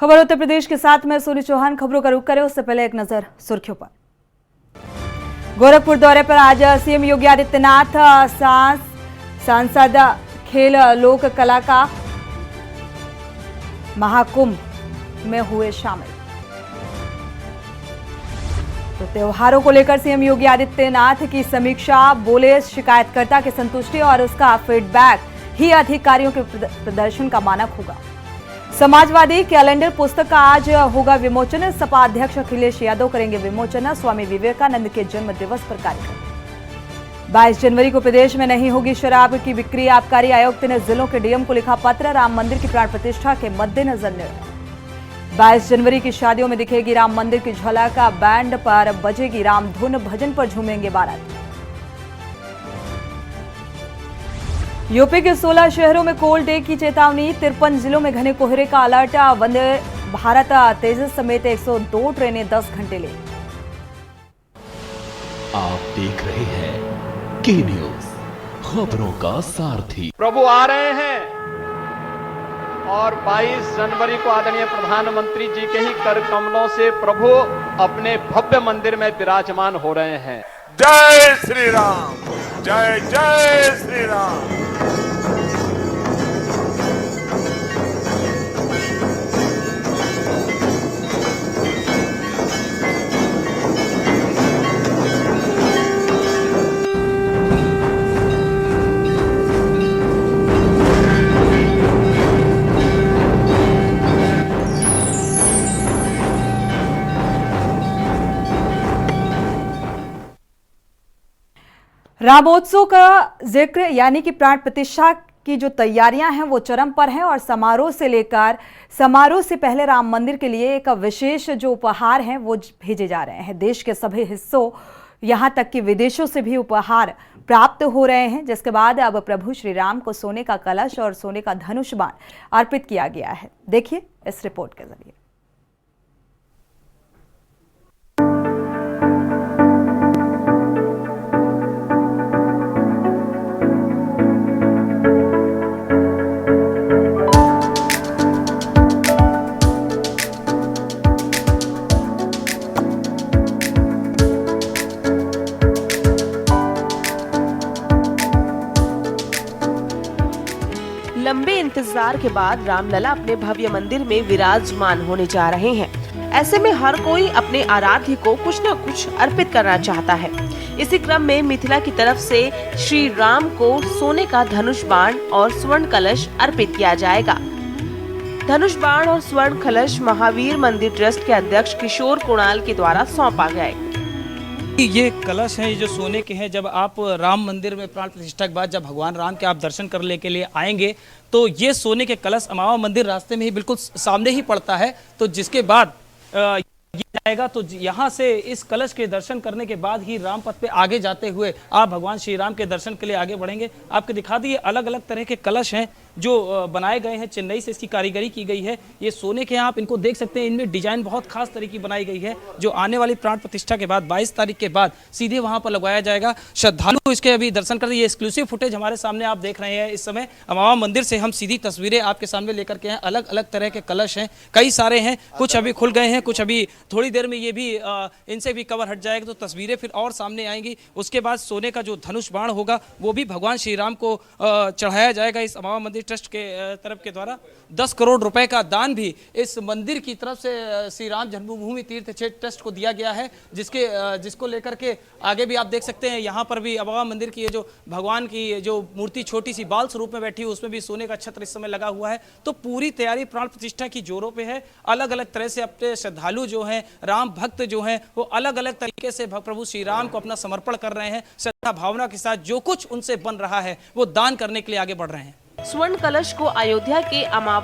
खबर उत्तर प्रदेश के साथ मैं सोनी चौहान। खबरों का रुख करें उससे पहले एक नजर सुर्खियों पर। गोरखपुर दौरे पर आज सीएम योगी आदित्यनाथ सांसद खेल लोक कला का महाकुंभ में हुए शामिल। तो त्योहारों को लेकर सीएम योगी आदित्यनाथ की समीक्षा, बोले शिकायतकर्ता की संतुष्टि और उसका फीडबैक ही अधिकारियों के प्रदर्शन का मानक होगा। समाजवादी कैलेंडर पुस्तक का आज होगा विमोचन। सपा अध्यक्ष अखिलेश यादव करेंगे विमोचन। स्वामी विवेकानंद के जन्म दिवस पर कार्यक्रम। 22 जनवरी को प्रदेश में नहीं होगी शराब की बिक्री। आबकारी आयुक्त ने जिलों के डीएम को लिखा पत्र। राम मंदिर की प्राण प्रतिष्ठा के मद्देनजर निर्णय। 22 जनवरी की शादियों में दिखेगी राम मंदिर की झलक। बैंड पर बजेगी राम धुन, भजन पर झूमेंगे बारात। यूपी के 16 शहरों में कोल्ड डे की चेतावनी। 53 जिलों में घने कोहरे का अलर्ट। वंदे भारत तेजस समेत 102 ट्रेनें 10 घंटे ले। आप देख रहे हैं के न्यूज, खबरों का सारथी। प्रभु आ रहे हैं और 22 जनवरी को आदरणीय प्रधानमंत्री जी के ही कर कमलों से प्रभु अपने भव्य मंदिर में विराजमान हो रहे हैं। जय श्री राम, जय जय श्री राम। रामोत्सव का जिक्र यानी कि प्राण प्रतिष्ठा की जो तैयारियां हैं वो चरम पर हैं और समारोह से पहले राम मंदिर के लिए एक विशेष जो उपहार हैं वो भेजे जा रहे हैं। देश के सभी हिस्सों यहां तक कि विदेशों से भी उपहार प्राप्त हो रहे हैं, जिसके बाद अब प्रभु श्री राम को सोने का कलश और सोने का धनुष बाण अर्पित किया गया है। देखिए इस रिपोर्ट के जरिए। लंबे इंतजार के बाद रामलला अपने भव्य मंदिर में विराजमान होने जा रहे हैं। ऐसे में हर कोई अपने आराध्य को कुछ न कुछ अर्पित करना चाहता है। इसी क्रम में मिथिला की तरफ से श्री राम को सोने का धनुष बाण और स्वर्ण कलश अर्पित किया जाएगा। धनुष बाण और स्वर्ण कलश महावीर मंदिर ट्रस्ट के अध्यक्ष किशोर कुणाल के द्वारा सौंपा गया। ये कलश हैं, ये जो सोने के हैं। जब आप राम मंदिर में प्राण प्रतिष्ठा के बाद जब भगवान राम के आप दर्शन करने के लिए आएंगे तो ये सोने के कलश अमावा मंदिर रास्ते में ही बिल्कुल सामने ही पड़ता है। तो जिसके बाद ये जाएगा तो यहाँ से इस कलश के दर्शन करने के बाद ही राम पथ पे आगे जाते हुए आप भगवान श्री राम के दर्शन के लिए आगे बढ़ेंगे। आपको दिखा दी, अलग अलग तरह के कलश हैं जो बनाए गए हैं। चेन्नई से इसकी कारीगरी की गई है। ये सोने के हैं, आप इनको देख सकते हैं। इनमें डिजाइन बहुत खास तरीके की बनाई गई है जो आने वाली प्राण प्रतिष्ठा के बाद 22 तारीख के बाद सीधे वहां पर लगवाया जाएगा। श्रद्धालु इसके अभी दर्शन करते। ये एक्सक्लूसिव फुटेज हमारे सामने आप देख रहे हैं। इस समय अमावा मंदिर से हम सीधी तस्वीरें आपके सामने लेकर के हैं। अलग अलग तरह के कलश हैं, कई सारे हैं। कुछ अभी खुल गए हैं, कुछ अभी थोड़ी देर में ये भी इनसे भी कवर हट जाएगा तो तस्वीरें फिर और सामने आएंगी। उसके बाद सोने का जो धनुष बाण होगा वो भी भगवान श्री राम को चढ़ाया जाएगा। इस अमावा मंदिर ट्रस्ट के तरफ के द्वारा 10 करोड़ रुपए का दान भी इस मंदिर की तरफ से श्री राम जन्मभूमि तीर्थ क्षेत्र ट्रस्ट को दिया गया है, जिसको लेकर के आगे भी आप देख सकते हैं। यहाँ पर भी अमावा मंदिर की ये जो भगवान की जो मूर्ति छोटी सी बाल स्वरूप में बैठी है उसमें भी सोने का छत्र इस समय लगा हुआ है। तो पूरी तैयारी प्राण प्रतिष्ठा की जोरों पे है। अलग अलग तरह से अपने श्रद्धालु जो हैं, राम भक्त जो हैं, वो अलग अलग तरीके से प्रभु श्री राम को अपना समर्पण कर रहे हैं। श्रद्धा भावना के साथ जो कुछ उनसे बन रहा है वो दान करने के लिए आगे बढ़ रहे हैं। स्वर्ण कलश को अयोध्या के अमावा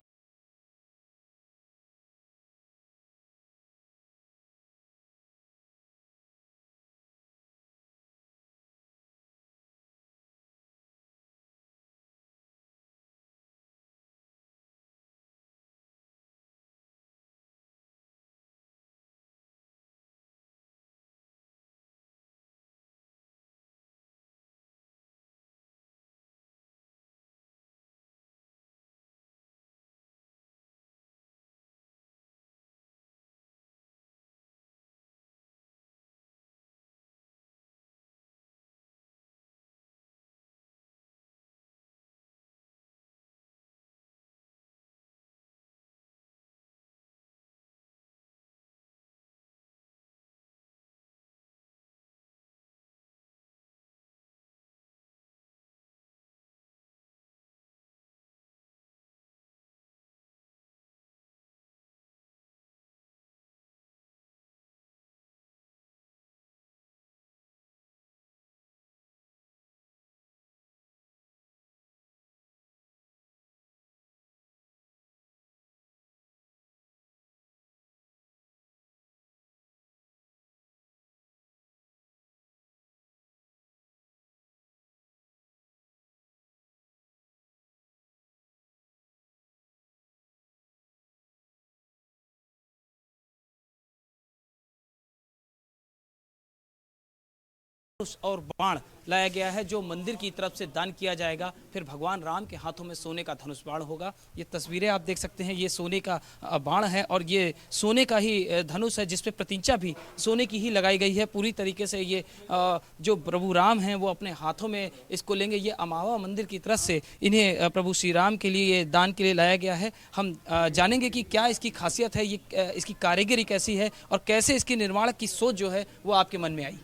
और बाण लाया गया है जो मंदिर की तरफ से दान किया जाएगा। फिर भगवान राम के हाथों में सोने का धनुष बाण होगा। ये तस्वीरें आप देख सकते हैं, ये सोने का बाण है और ये सोने का ही धनुष है जिस पे प्रतीक्षा भी सोने की ही लगाई गई है। पूरी तरीके से ये जो प्रभु राम हैं वो अपने हाथों में इसको लेंगे। ये अमावा मंदिर की तरफ से इन्हें प्रभु श्री राम के लिए दान के लिए लाया गया है। हम जानेंगे कि क्या इसकी खासियत है, ये इसकी कारीगरी कैसी है और कैसे इसकी निर्माण की सोच जो है वो आपके मन में आई।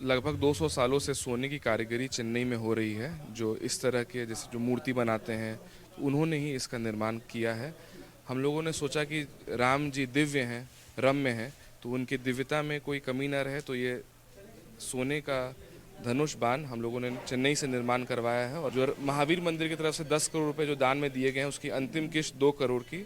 लगभग 200 सालों से सोने की कारीगरी चेन्नई में हो रही है। जो इस तरह के जैसे जो मूर्ति बनाते हैं उन्होंने ही इसका निर्माण किया है। हम लोगों ने सोचा कि राम जी दिव्य हैं, रम्य हैं, तो उनकी दिव्यता में कोई कमी ना रहे, तो ये सोने का धनुष बाण हम लोगों ने चेन्नई से निर्माण करवाया है। और जो महावीर मंदिर की तरफ से 10 करोड़ रुपए जो दान में दिए गए हैं उसकी अंतिम किस्त 2 करोड़ की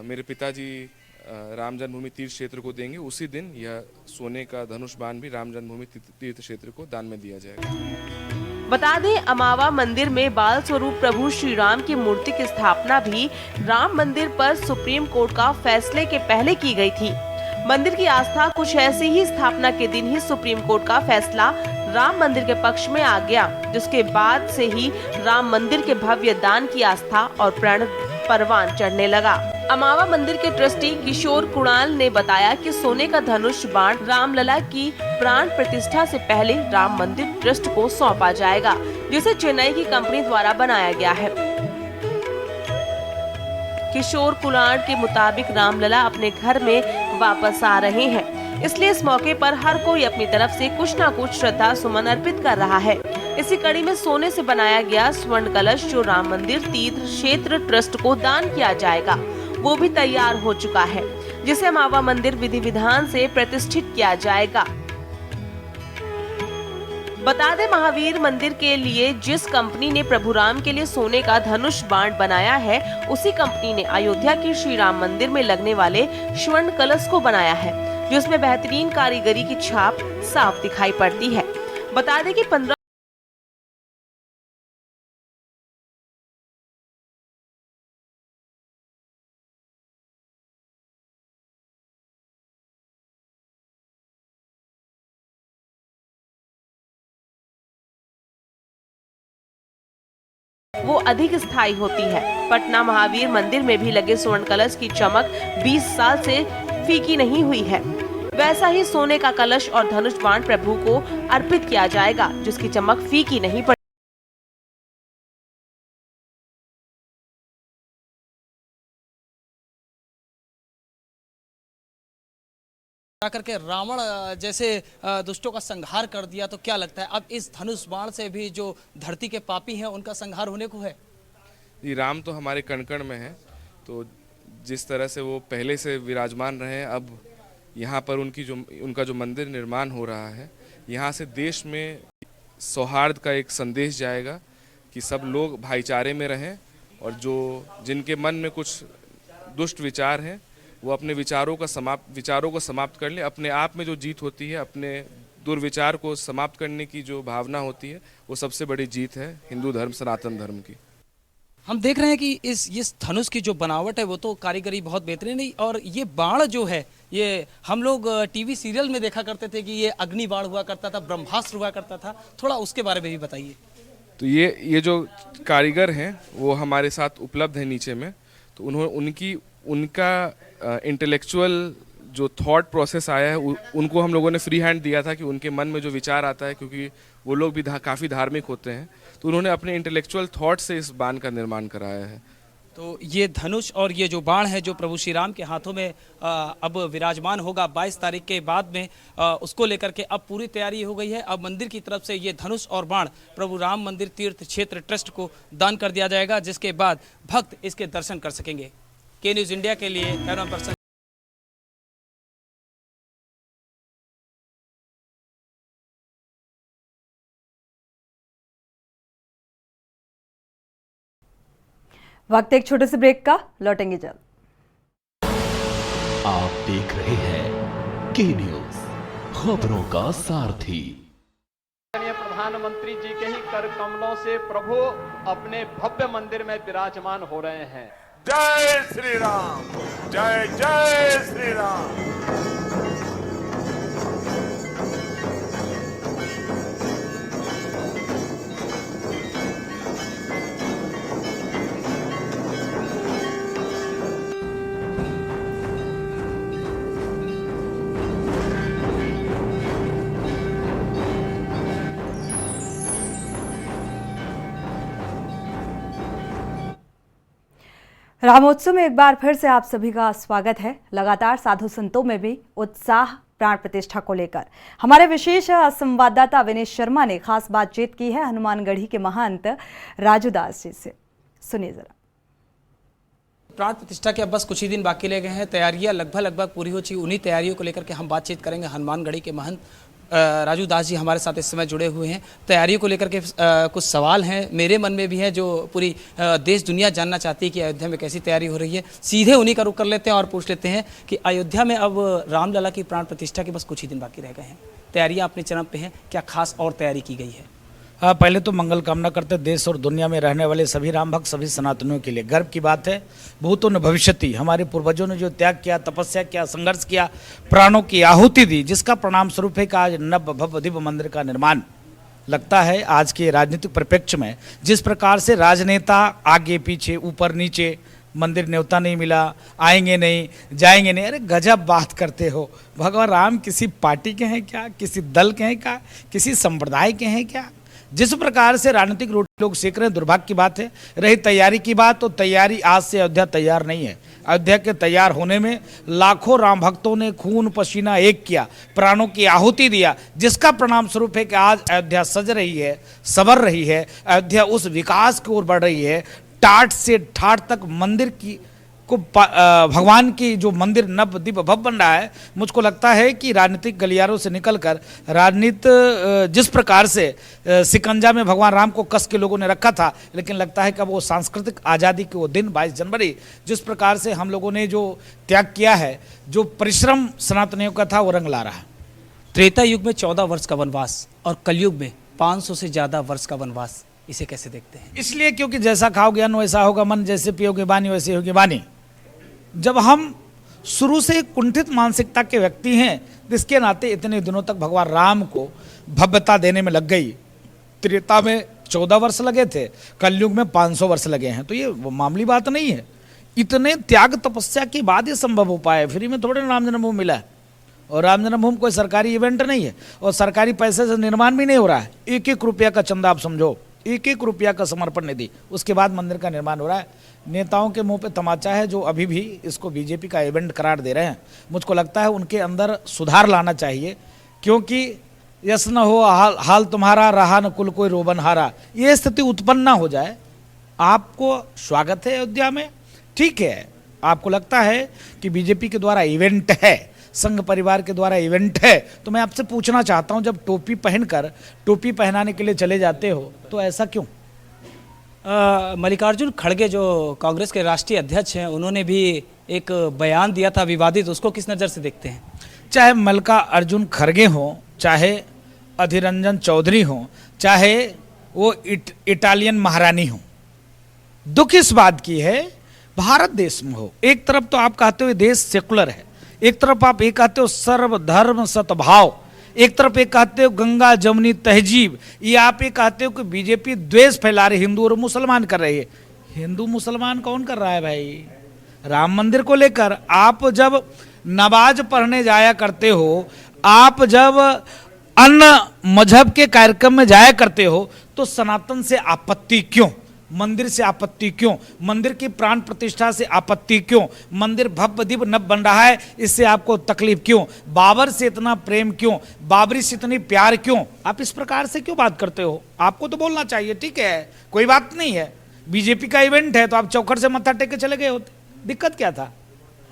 मेरे पिताजी राम जन्मभूमि तीर्थ क्षेत्र को देंगे। उसी दिन यह सोने का धनुष बाण भी राम जन्मभूमि तीर्थ क्षेत्र को दान में दिया जाएगा। बता दें, अमावा मंदिर में बाल स्वरूप प्रभु श्री राम की मूर्ति की स्थापना भी राम मंदिर पर सुप्रीम कोर्ट का फैसले के पहले की गई थी। मंदिर की आस्था कुछ ऐसी ही स्थापना के दिन ही सुप्रीम कोर्ट का फैसला राम मंदिर के पक्ष में आ गया, जिसके बाद से ही राम मंदिर के भव्य दान की आस्था और प्रण परवान चढ़ने लगा। अमावा मंदिर के ट्रस्टी किशोर कुणाल ने बताया कि सोने का धनुष बाण रामलला की प्राण प्रतिष्ठा से पहले राम मंदिर ट्रस्ट को सौंपा जाएगा, जिसे चेन्नई की कंपनी द्वारा बनाया गया है। किशोर कुणाल के मुताबिक रामलला अपने घर में वापस आ रहे हैं, इसलिए इस मौके पर हर कोई अपनी तरफ से कुछ न कुछ श्रद्धा सुमन अर्पित कर रहा है। इसी कड़ी में सोने से बनाया गया स्वर्ण कलश जो राम मंदिर तीर्थ क्षेत्र ट्रस्ट को दान किया जाएगा वो भी तैयार हो चुका है, जिसे अमावा मंदिर विधि विधान से प्रतिष्ठित किया जाएगा। बता दें, महावीर मंदिर के लिए जिस कंपनी ने प्रभु राम के लिए सोने का धनुष बाण बनाया है, उसी कंपनी ने अयोध्या के श्री राम मंदिर में लगने वाले स्वर्ण कलश को बनाया है, जिसमें बेहतरीन कारीगरी की छाप साफ दिखाई पड़ती है। बता दें कि 15 वो अधिक स्थायी होती है। पटना महावीर मंदिर में भी लगे स्वर्ण कलश की चमक 20 साल से फीकी नहीं हुई है। वैसा ही सोने का कलश और धनुष बाण प्रभु को अर्पित किया जाएगा, जिसकी चमक फीकी नहीं पड़ी। करके रावण जैसे दुष्टों का संहार कर दिया, तो क्या लगता है अब इस धनुष बाण से भी जो धरती के पापी हैं उनका संहार होने को है? ये राम तो हमारे कण कण में है, तो जिस तरह से वो पहले से विराजमान रहे हैं, अब यहाँ पर उनका जो मंदिर निर्माण हो रहा है, यहाँ से देश में सौहार्द का एक संदेश जाएगा कि सब लोग भाईचारे में रहें और जिनके मन में कुछ दुष्ट विचार हैं वो अपने विचारों को समाप्त कर ले। अपने आप में जो जीत होती है, अपने दुर्विचार को समाप्त करने की जो भावना होती है, वो सबसे बड़ी जीत है हिंदू धर्म, सनातन धर्म की। हम देख रहे हैं कि इस धनुष की जो बनावट है वो तो कारीगरी बहुत बेहतरीन है। और ये बाण जो है, ये हम लोग टीवी सीरियल में देखा करते थे कि ये अग्नि बाण हुआ करता था, ब्रह्मास्त्र हुआ करता था, थोड़ा उसके बारे में भी बताइए। तो ये जो कारीगर हैं वो हमारे साथ उपलब्ध है नीचे में, तो उनका इंटेलेक्चुअल जो थॉट प्रोसेस आया है उनको हम लोगों ने फ्री हैंड दिया था कि उनके मन में जो विचार आता है, क्योंकि वो लोग भी काफ़ी धार्मिक होते हैं, तो उन्होंने अपने इंटेलेक्चुअल थॉट से इस बाण का निर्माण कराया है। तो ये धनुष और ये जो बाण है जो प्रभु श्री राम के हाथों में अब विराजमान होगा 22 तारीख के बाद में, उसको लेकर के अब पूरी तैयारी हो गई है। अब मंदिर की तरफ से ये धनुष और बाण प्रभु राम मंदिर तीर्थ क्षेत्र ट्रस्ट को दान कर दिया जाएगा, जिसके बाद भक्त इसके दर्शन कर सकेंगे। के न्यूज़ इंडिया के लिए कैमरा पर्सन वक्त एक छोटे से ब्रेक का, लौटेंगे जल्द। आप देख रहे हैं के न्यूज़, खबरों का सारथी। प्रधानमंत्री जी के ही कर कमलों से प्रभु अपने भव्य मंदिर में विराजमान हो रहे हैं। जय श्री राम, जय जय श्री राम। रामोत्सव में एक बार फिर से आप सभी का स्वागत है। लगातार साधु संतों में भी उत्साह प्राण प्रतिष्ठा को लेकर हमारे विशेष संवाददाता विनेश शर्मा ने खास बातचीत की है हनुमानगढ़ी के महंत राजू दास जी से। सुनिए जरा। प्राण प्रतिष्ठा के अब बस कुछ ही दिन बाकी रह गए हैं, तैयारियां लगभग पूरी हो चुकी। उन्हीं तैयारियों को लेकर के हम बातचीत करेंगे। हनुमानगढ़ी के महंत राजू दास जी हमारे साथ इस समय जुड़े हुए हैं। तैयारियों को लेकर के कुछ सवाल हैं मेरे मन में भी हैं जो पूरी देश दुनिया जानना चाहती है कि अयोध्या में कैसी तैयारी हो रही है। सीधे उन्हीं का रुख कर लेते हैं और पूछ लेते हैं कि अयोध्या में अब रामलला की प्राण प्रतिष्ठा के बस कुछ ही दिन बाकी रह गए हैं, तैयारियां अपने चरम पे हैं, क्या खास और तैयारी की गई है? हाँ, पहले तो मंगल कामना करते देश और दुनिया में रहने वाले सभी राम भक्त सभी सनातनियों के लिए गर्व की बात है। भूतो न भविष्यति, हमारे पूर्वजों ने जो त्याग किया, तपस्या किया, संघर्ष किया, प्राणों की आहुति दी, जिसका परिणाम स्वरूप है कि आज नव भव्य दिव्य मंदिर का निर्माण लगता है। आज के राजनीतिक परिप्रेक्ष्य में जिस प्रकार से राजनेता आगे पीछे ऊपर नीचे, मंदिर न्योता नहीं मिला, आएंगे नहीं, जाएंगे नहीं, अरे गजब बात करते हो। भगवान राम किसी पार्टी के हैं क्या, किसी दल के हैं क्या, किसी संप्रदाय के हैं क्या? जिस प्रकार से राजनीतिक रोटी लोग सेक रहे हैं, दुर्भाग्य की बात है। रही तैयारी की बात, तो तैयारी आज से अयोध्या तैयार नहीं है। अयोध्या के तैयार होने में लाखों राम भक्तों ने खून पसीना एक किया, प्राणों की आहुति दिया, जिसका परिणाम स्वरूप है कि आज अयोध्या सज रही है, संवर रही है। अयोध्या उस विकास की ओर बढ़ रही है। टाट से ठाट तक मंदिर की को भगवान की जो मंदिर नव दिव्य भव्य बन रहा है। मुझको लगता है कि राजनीतिक गलियारों से निकलकर राजनीति जिस प्रकार से सिकंजा में भगवान राम को कस के लोगों ने रखा था, लेकिन लगता है कि अब वो सांस्कृतिक आज़ादी के वो दिन 22 जनवरी जिस प्रकार से हम लोगों ने जो त्याग किया है, जो परिश्रम सनातनियों का था, वो रंग ला रहा है। त्रेता युग में 14 वर्ष का वनवास और कलयुग में 500 से ज़्यादा वर्ष का वनवास, इसे कैसे देखते हैं? इसलिए क्योंकि जैसा खाओगे अन्न वैसा होगा मन, जैसे पियोगे पानी वैसे होगी वाणी। जब हम शुरू से कुंठित मानसिकता के व्यक्ति हैं, जिसके नाते इतने दिनों तक भगवान राम को भव्यता देने में लग गई। त्रेता में 14 वर्ष लगे थे, कलयुग में 500 वर्ष लगे हैं, तो ये मामूली बात नहीं है। इतने त्याग तपस्या के बाद ये संभव हो पाया। फ्री में थोड़े राम जन्मभूमि मिला है, और राम जन्मभूमि कोई सरकारी इवेंट नहीं है, और सरकारी पैसे से निर्माण भी नहीं हो रहा है। 1-1 रुपया का चंदा आप समझो, 1-1 रुपया का समर्पण निधि, उसके बाद मंदिर का निर्माण हो रहा है। नेताओं के मुंह पे तमाचा है जो अभी भी इसको बीजेपी का इवेंट करार दे रहे हैं। मुझको लगता है उनके अंदर सुधार लाना चाहिए, क्योंकि यस न हो हाल तुम्हारा, रहा न कुल कोई रोबन हारा, ये स्थिति उत्पन्न ना हो जाए। आपको स्वागत है अयोध्या में, ठीक है। आपको लगता है कि बीजेपी के द्वारा इवेंट है, संघ परिवार के द्वारा इवेंट है, तो मैं आपसे पूछना चाहता हूं, जब टोपी पहनकर टोपी पहनाने के लिए चले जाते हो तो ऐसा क्यों? मल्लिकार्जुन खड़गे जो कांग्रेस के राष्ट्रीय अध्यक्ष हैं, उन्होंने भी एक बयान दिया था विवादित, उसको किस नज़र से देखते हैं? चाहे मल्लिकार्जुन खड़गे हों, चाहे अधीर रंजन चौधरी हों, चाहे वो इटालियन महारानी हों, दुख इस बात की है भारत देश में हो। एक तरफ तो आप कहते हो देश सेकुलर है, एक तरफ आप ये कहते हो सर्वधर्म सद्भाव, एक तरफ ये कहते हो गंगा जमुनी तहजीब, ये आप ये कहते हो कि बीजेपी द्वेष फैला रही, हिंदू और मुसलमान कर रही है। हिंदू मुसलमान कौन कर रहा है भाई? राम मंदिर को लेकर आप जब नमाज पढ़ने जाया करते हो, आप जब अन्य मजहब के कार्यक्रम में जाया करते हो, तो सनातन से आपत्ति क्यों? मंदिर से आपत्ति क्यों? मंदिर की प्राण प्रतिष्ठा से आपत्ति क्यों? मंदिर भव्य दिव्य नव बन रहा है, इससे आपको तकलीफ क्यों? बाबर से इतना प्रेम क्यों? बाबरी से इतनी प्यार क्यों? आप इस प्रकार से क्यों बात करते हो? आपको तो बोलना चाहिए, ठीक है, कोई बात नहीं है। बीजेपी का इवेंट है तो आप चौखट से मत्था टेक के चले गए होते, दिक्कत क्या था?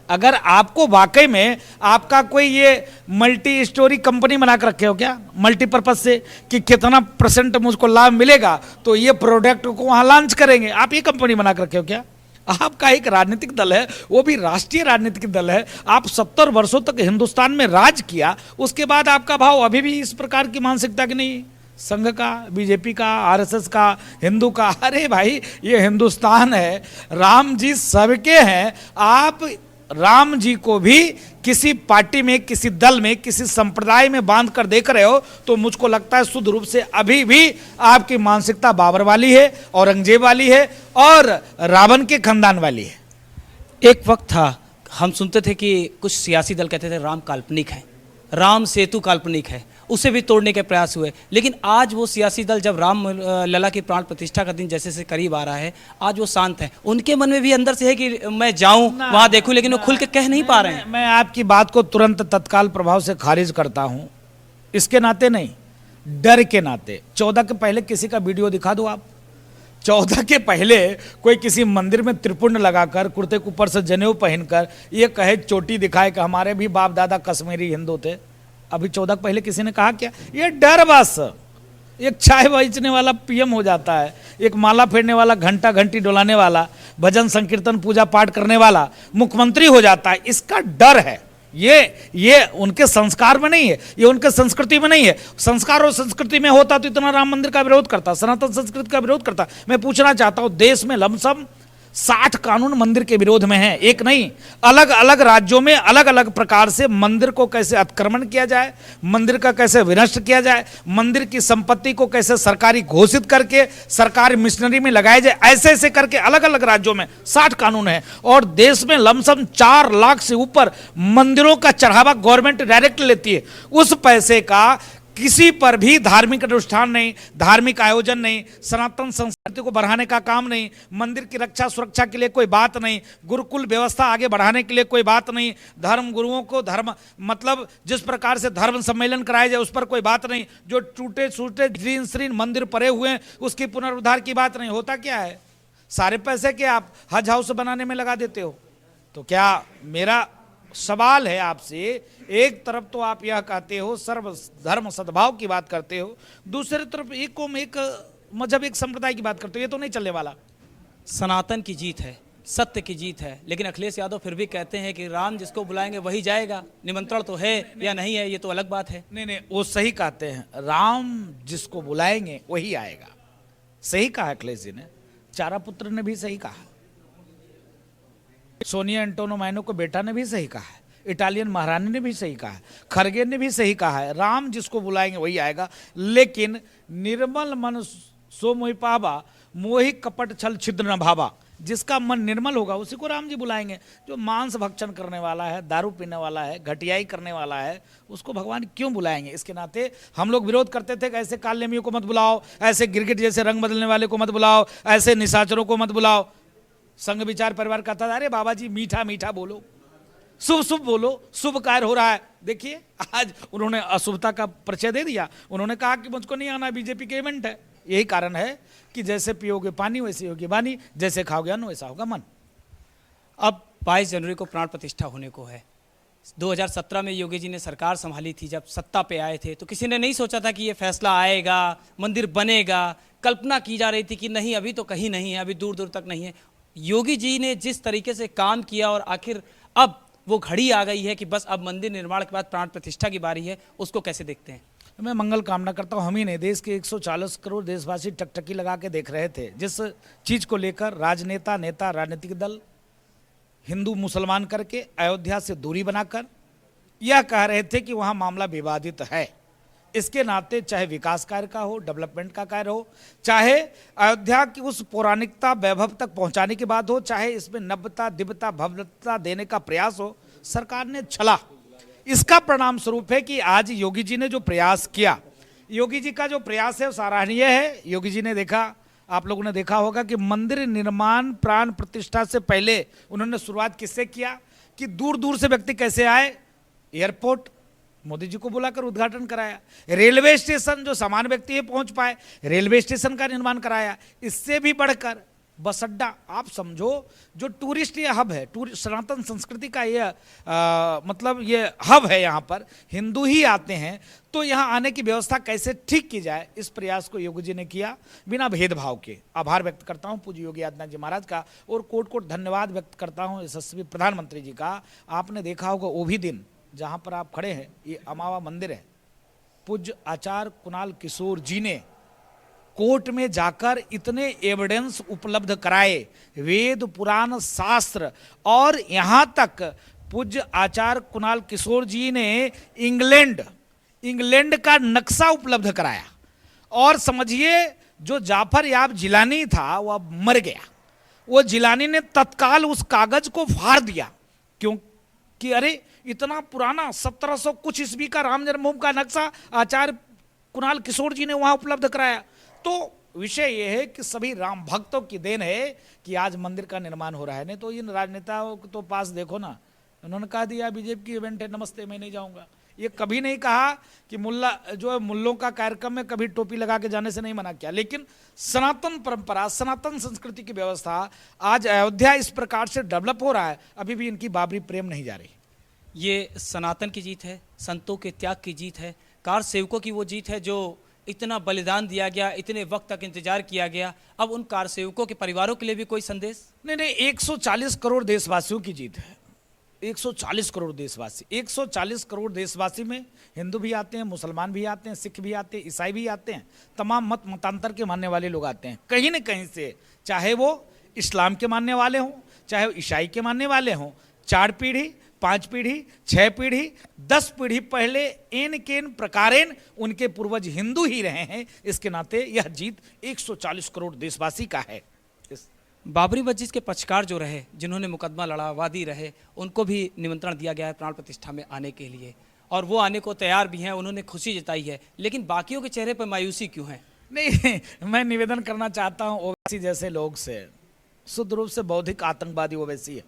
अगर आपको वाकई में आपका कोई ये मल्टी स्टोरी कंपनी बना कर रखे हो क्या, मल्टीपर्पज से, कि कितना % मुझको लाभ मिलेगा तो ये प्रोडक्ट को वहां लॉन्च करेंगे, आप ये कंपनी बना कर रखे हो क्या? आपका एक राजनीतिक दल है, वो भी राष्ट्रीय राजनीतिक दल है। आप 70 वर्षों तक हिंदुस्तान में राज किया, उसके बाद आपका भाव अभी भी इस प्रकार की मानसिकता की नहीं, संघ का, बीजेपी का, आरएसएस का, हिंदू का। अरे भाई, ये हिंदुस्तान है, राम जी सबके हैं। आप राम जी को भी किसी पार्टी में, किसी दल में, किसी संप्रदाय में बांध कर देख रहे हो, तो मुझको लगता है शुद्ध रूप से अभी भी आपकी मानसिकता बाबर वाली है, औरंगजेब वाली है और रावण के खानदान वाली है। एक वक्त था हम सुनते थे कि कुछ सियासी दल कहते थे राम काल्पनिक हैं, राम सेतु काल्पनिक है, उसे भी तोड़ने के प्रयास हुए। लेकिन आज वो सियासी दल जब राम लला की प्राण प्रतिष्ठा का दिन जैसे जैसे करीब आ रहा है, आज वो शांत है। उनके मन में भी अंदर से है कि मैं जाऊं वहां देखूं, लेकिन वो खुल के कह नहीं पा रहे हैं। मैं आपकी बात को तुरंत तत्काल प्रभाव से खारिज करता हूं, इसके नाते नहीं, डर के नाते। 14 के पहले किसी का वीडियो दिखा दो आप। 14 के पहले कोई किसी मंदिर में त्रिपुंड लगाकर, कुर्ते के ऊपर से जनेऊ पहनकर ये कहे, चोटी दिखाए कि हमारे भी बाप दादा कश्मीरी हिंदू थे। अभी 14 के पहले किसी ने कहा क्या? ये डर बस। एक चाय बेचने वाला पीएम हो जाता है, एक माला फेरने वाला, घंटा घंटी डुलाने वाला, भजन संकीर्तन पूजा पाठ करने वाला मुख्यमंत्री हो जाता है। इसका डर है। ये उनके संस्कार में नहीं है, ये उनके संस्कृति में नहीं है। संस्कार और संस्कृति में होता तो इतना राम मंदिर का विरोध करता, सनातन संस्कृति का विरोध करता। मैं पूछना चाहता हूं, देश में लमसम 60 कानून मंदिर के विरोध में हैं, एक नहीं, अलग अलग राज्यों में अलग अलग प्रकार से मंदिर को कैसे अतिक्रमण किया जाए, मंदिर का कैसे विनष्ट किया जाए, मंदिर की संपत्ति को कैसे सरकारी घोषित करके सरकारी मिशनरी में लगाया जाए, ऐसे ऐसे करके अलग अलग राज्यों में 60 कानून है। और देश में लमसम 4 लाख से ऊपर मंदिरों का चढ़ावा गवर्नमेंट डायरेक्ट लेती है। उस पैसे का किसी पर भी धार्मिक अनुष्ठान नहीं, धार्मिक आयोजन नहीं, सनातन संस्कृति को बढ़ाने का काम नहीं, मंदिर की रक्षा सुरक्षा के लिए कोई बात नहीं, गुरुकुल व्यवस्था आगे बढ़ाने के लिए कोई बात नहीं, धर्म गुरुओं को धर्म मतलब जिस प्रकार से धर्म सम्मेलन कराया जाए उस पर कोई बात नहीं, जो टूटे सूटे जीर्ण शीर्ण मंदिर पड़े हुए हैं उसकी पुनरुद्धार की बात नहीं। होता क्या है, सारे पैसे के आप हज हाउस बनाने में लगा देते हो। तो क्या मेरा सवाल है आपसे, एक तरफ तो आप यह कहते हो सर्व धर्म सद्भाव की बात करते हो, दूसरी तरफ एक कौम एक मजहब एक संप्रदाय की बात करते हो, ये तो नहीं चलने वाला। सनातन की जीत है, सत्य की जीत है। लेकिन अखिलेश यादव फिर भी कहते हैं कि राम जिसको बुलाएंगे वही जाएगा, निमंत्रण तो है या नहीं है ये तो अलग बात है। नहीं, वो सही कहते हैं, राम जिसको बुलाएंगे वही आएगा। सही कहा अखिलेश जी ने, चारा पुत्र ने भी सही कहा, सोनिया एंटोनो माइनो को बेटा ने भी सही कहा है, इटालियन महारानी ने भी सही कहा है, खरगे ने भी सही कहा है, राम जिसको बुलाएंगे वही आएगा। लेकिन निर्मल मन सो मोहि पावा, मोहि कपट छल छिद्र न भावा, जिसका मन निर्मल होगा उसी को राम जी बुलाएंगे। जो मांस भक्षण करने वाला है, दारू पीने वाला है, घटियाई करने वाला है, उसको भगवान क्यों बुलाएंगे? इसके नाते हम लोग विरोध करते थे कि ऐसे कालनेमियों को मत बुलाओ, ऐसे गिरगिट जैसे रंग बदलने वाले को मत बुलाओ, ऐसे निशाचरों को मत बुलाओ। संघ विचार परिवार कहता था, अरे बाबा जी मीठा मीठा बोलो, शुभ शुभ बोलो, शुभ कार्य हो रहा है। देखिए आज उन्होंने अशुभता का परिचय दे दिया, उन्होंने कहा कि मुझको नहीं आना, बीजेपी के इवेंट है। यही कारण है कि जैसे पियोगे पानी वैसे होगी वाणी, जैसे खाओगे अन्न वैसा होगा मन। अब 22 जनवरी को प्राण प्रतिष्ठा होने को है। 2017 में योगी जी ने सरकार संभाली थी, जब सत्ता पे आए थे तो किसी ने नहीं सोचा था कि ये फैसला आएगा, मंदिर बनेगा। कल्पना की जा रही थी कि नहीं अभी तो कहीं नहीं है, अभी दूर दूर तक नहीं है। योगी जी ने जिस तरीके से काम किया और आखिर अब वो घड़ी आ गई है कि बस अब मंदिर निर्माण के बाद प्राण प्रतिष्ठा की बारी है, उसको कैसे देखते हैं? मैं मंगल कामना करता हूँ। हम ही नहीं, देश के 140 करोड़ देशवासी टकटकी लगा के देख रहे थे, जिस चीज को लेकर राजनेता नेता राजनीतिक दल हिंदू मुसलमान करके अयोध्या से दूरी बनाकर यह कह रहे थे कि वहाँ मामला विवादित है। इसके नाते चाहे विकास कार्य का हो, डेवलपमेंट का कार्य हो, चाहे अयोध्या की उस पौराणिकता वैभव तक पहुंचाने की बात हो, चाहे इसमें नव्यता दिव्यता भव्यता देने का प्रयास हो, सरकार ने छला। इसका परिणाम स्वरूप है कि आज योगी जी ने जो प्रयास किया, योगी जी का जो प्रयास है वो सराहनीय है। योगी जी ने देखा, आप लोगों ने देखा होगा कि मंदिर निर्माण प्राण प्रतिष्ठा से पहले उन्होंने शुरुआत किससे किया कि दूर दूर से व्यक्ति कैसे आए। एयरपोर्ट मोदी जी को बुलाकर उद्घाटन कराया, रेलवे स्टेशन जो सामान्य व्यक्ति है पहुंच पाए, रेलवे स्टेशन का निर्माण कराया। इससे भी बढ़कर बस अड्डा, आप समझो जो टूरिस्ट ये हब है, सनातन संस्कृति का ये मतलब ये हब है, यहाँ पर हिंदू ही आते हैं, तो यहाँ आने की व्यवस्था कैसे ठीक की जाए, इस प्रयास को योगी जी ने किया बिना भेदभाव के। आभार व्यक्त करता हूँ पूज्य योगी आदित्यनाथ जी महाराज का, और कोट कोट धन्यवाद व्यक्त करता हूँ यशस्वी प्रधानमंत्री जी का। आपने देखा होगा वो भी दिन जहाँ पर आप खड़े हैं, ये अमावा मंदिर है, पूज्य आचार्य कुणाल किशोर जी ने कोर्ट में जाकर इतने एविडेंस उपलब्ध कराए, वेद पुराण शास्त्र, और यहाँ तक पूज्य आचार्य कुणाल किशोर जी ने इंग्लैंड का नक्शा उपलब्ध कराया। और समझिए जो जाफर याब जिलानी था वह मर गया, वो जिलानी ने तत्काल उस कागज को फाड़ दिया, क्योंकि अरे इतना पुराना 1700 कुछ ईस्वी का राम जन्मभूमि का नक्शा आचार्य कुणाल किशोर जी ने वहां उपलब्ध कराया। तो विषय यह है कि सभी राम भक्तों की देन है कि आज मंदिर का निर्माण हो रहा है। नहीं तो इन राजनेताओं के तो पास देखो ना, उन्होंने कहा दिया बीजेपी की इवेंट है, नमस्ते मैं नहीं जाऊंगा। ये कभी नहीं कहा कि मुल्ला जो है मुल्लों का कार्यक्रम में कभी टोपी लगा के जाने से नहीं मना किया। लेकिन सनातन परंपरा, सनातन संस्कृति की व्यवस्था आज अयोध्या इस प्रकार से डेवलप हो रहा है, अभी भी इनकी बाबरी प्रेम नहीं जा रही। ये सनातन की जीत है, संतों के त्याग की जीत है, कार सेवकों की वो जीत है जो इतना बलिदान दिया गया, इतने वक्त तक इंतजार किया गया। अब उन कार सेवकों के परिवारों के लिए भी कोई संदेश? नहीं, 140 करोड़ देशवासियों की जीत है। 140 करोड़ देशवासी, 140 करोड़ देशवासी में हिंदू भी आते हैं, मुसलमान भी आते हैं, सिख भी आते हैं, ईसाई भी आते हैं, तमाम मत मतांतर के मानने वाले लोग आते हैं कहीं न कहीं से, चाहे वो इस्लाम के मानने वाले हों, चाहे वो ईसाई के मानने वाले हों। 4 पीढ़ी, 5 पीढ़ी, 6 पीढ़ी, 10 पीढ़ी पहले एन केन प्रकारेण उनके पूर्वज हिंदू ही रहे हैं। इसके नाते यह जीत 140 करोड़ देशवासी का है। बाबरी मस्जिद के पक्षकार जो रहे, जिन्होंने मुकदमा लड़ा, वादी रहे, उनको भी निमंत्रण दिया गया है प्राण प्रतिष्ठा में आने के लिए, और वो आने को तैयार भी हैं, उन्होंने खुशी जताई है। लेकिन बाकियों के चेहरे पर मायूसी क्यों है? नहीं, मैं निवेदन करना चाहता हूं ओवैसी जैसे लोग से, शुद्ध रूप से बौद्धिक आतंकवादी ओवैसी है,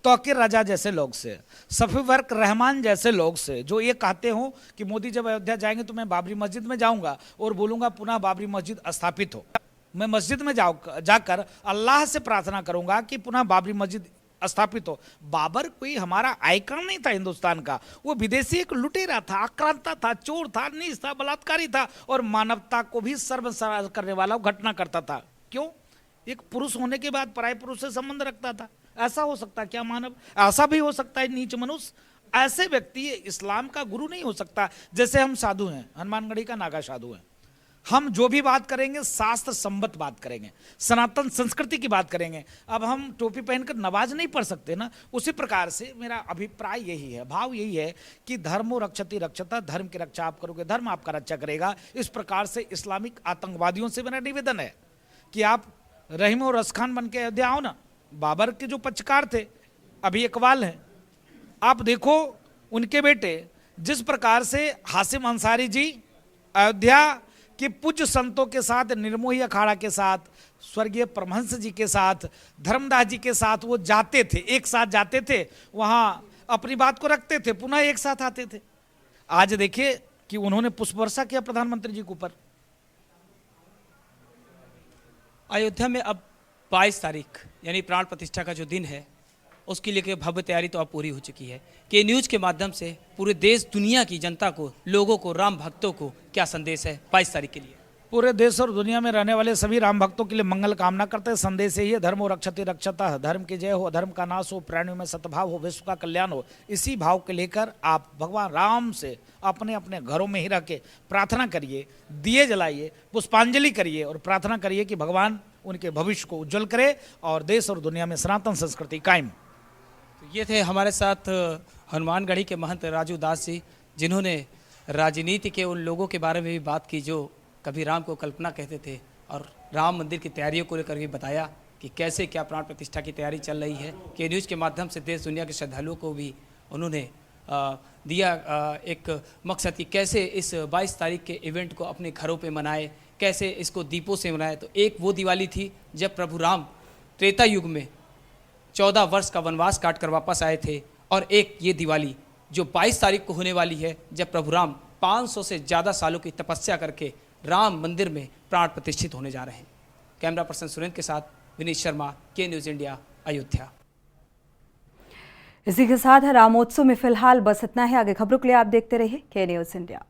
तौकीर रजा जैसे लोग से, सफी वर्क रहमान जैसे लोग से, जो ये कहते हो कि मोदी जब अयोध्या जाएंगे तो मैं बाबरी मस्जिद में जाऊंगा और बोलूंगा पुनः बाबरी मस्जिद स्थापित हो। मैं मस्जिद में जाकर अल्लाह से प्रार्थना करूंगा कि पुनः बाबरी मस्जिद स्थापित हो। बाबर कोई हमारा आइकन नहीं था हिंदुस्तान का, वो विदेशी एक लुटेरा था, आक्रांता था, चोर था, नीच था, बलात्कारी था और मानवता को भी सर्वनाश करने वाला घटना करता था। क्यों? एक पुरुष होने के बाद पराये पुरुष से संबंध रखता था। ऐसा हो सकता है क्या मानव? ऐसा भी हो सकता है नीच मनुष्य? ऐसे व्यक्ति इस्लाम का गुरु नहीं हो सकता। जैसे हम साधु हैं, हनुमानगढ़ी का नागा साधु हैं, हम जो भी बात करेंगे शास्त्र संबद्ध बात करेंगे, सनातन संस्कृति की बात करेंगे। अब हम टोपी पहनकर नमाज नहीं पढ़ सकते ना। उसी प्रकार से मेरा अभिप्राय यही है, भाव यही है कि धर्मो रक्षति रक्षता, धर्म की रक्षा आप करोगे, धर्म आपका रक्षा करेगा। इस प्रकार से इस्लामिक आतंकवादियों से मेरा निवेदन है कि आप रहीम और रसखान बन के अयोध्या आओ ना। बाबर के जो पक्षकार थे अभी इकबाल हैं, आप देखो उनके बेटे जिस प्रकार से हासिम अंसारी जी अयोध्या कि पूज्य संतों के साथ, निर्मोही अखाड़ा के साथ, स्वर्गीय परमहंस जी के साथ, धर्मदास जी के साथ वो जाते थे, एक साथ जाते थे, वहां अपनी बात को रखते थे, पुनः एक साथ आते थे। आज देखिए कि उन्होंने पुष्प वर्षा किया प्रधानमंत्री जी के ऊपर। अयोध्या में अब 22 तारीख यानी प्राण प्रतिष्ठा का जो दिन है, उसके लिए भव्य तैयारी तो अब पूरी हो चुकी है। के न्यूज़ के माध्यम से पूरे देश दुनिया की जनता को, लोगों को, राम भक्तों को क्या संदेश है 22 तारीख के लिए? पूरे देश और दुनिया में रहने वाले सभी राम भक्तों के लिए मंगल कामना करते हैं। संदेश यही है, धर्मो रक्षति रक्षता, धर्म की जय हो, अधर्म का नाश हो, प्राणियों में सद्भाव हो, विश्व का कल्याण हो। इसी भाव के लेकर आप भगवान राम से अपने अपने घरों में ही रह के प्रार्थना करिए, दिए जलाइए, पुष्पांजलि करिए और प्रार्थना करिए कि भगवान उनके भविष्य को उज्जवल करे और देश और दुनिया में सनातन संस्कृति कायम। तो ये थे हमारे साथ हनुमानगढ़ी के महंत राजू दास जी, जिन्होंने राजनीति के उन लोगों के बारे में भी बात की जो कभी राम को कल्पना कहते थे, और राम मंदिर की तैयारियों को लेकर भी बताया कि कैसे क्या प्राण प्रतिष्ठा की तैयारी चल रही है। के न्यूज़ के माध्यम से देश दुनिया के श्रद्धालुओं को भी उन्होंने दिया एक मकसद कि कैसे इस 22 तारीख के इवेंट को अपने घरों पे मनाए, कैसे इसको दीपों से मनाए। तो एक वो दिवाली थी जब प्रभु राम त्रेता युग में 14 वर्ष का वनवास काट कर वापस आए थे, और एक ये दिवाली जो 22 तारीख को होने वाली है जब प्रभु राम 500 से ज़्यादा सालों की तपस्या करके राम मंदिर में प्राण प्रतिष्ठित होने जा रहे हैं। कैमरा पर्सन सुरेंद्र के साथ विनीत शर्मा, के न्यूज़ इंडिया, अयोध्या। इसी के साथ रामोत्सव में फिलहाल बस इतना है। आगे खबरों के लिए आप देखते रहिए के न्यूज़ इंडिया।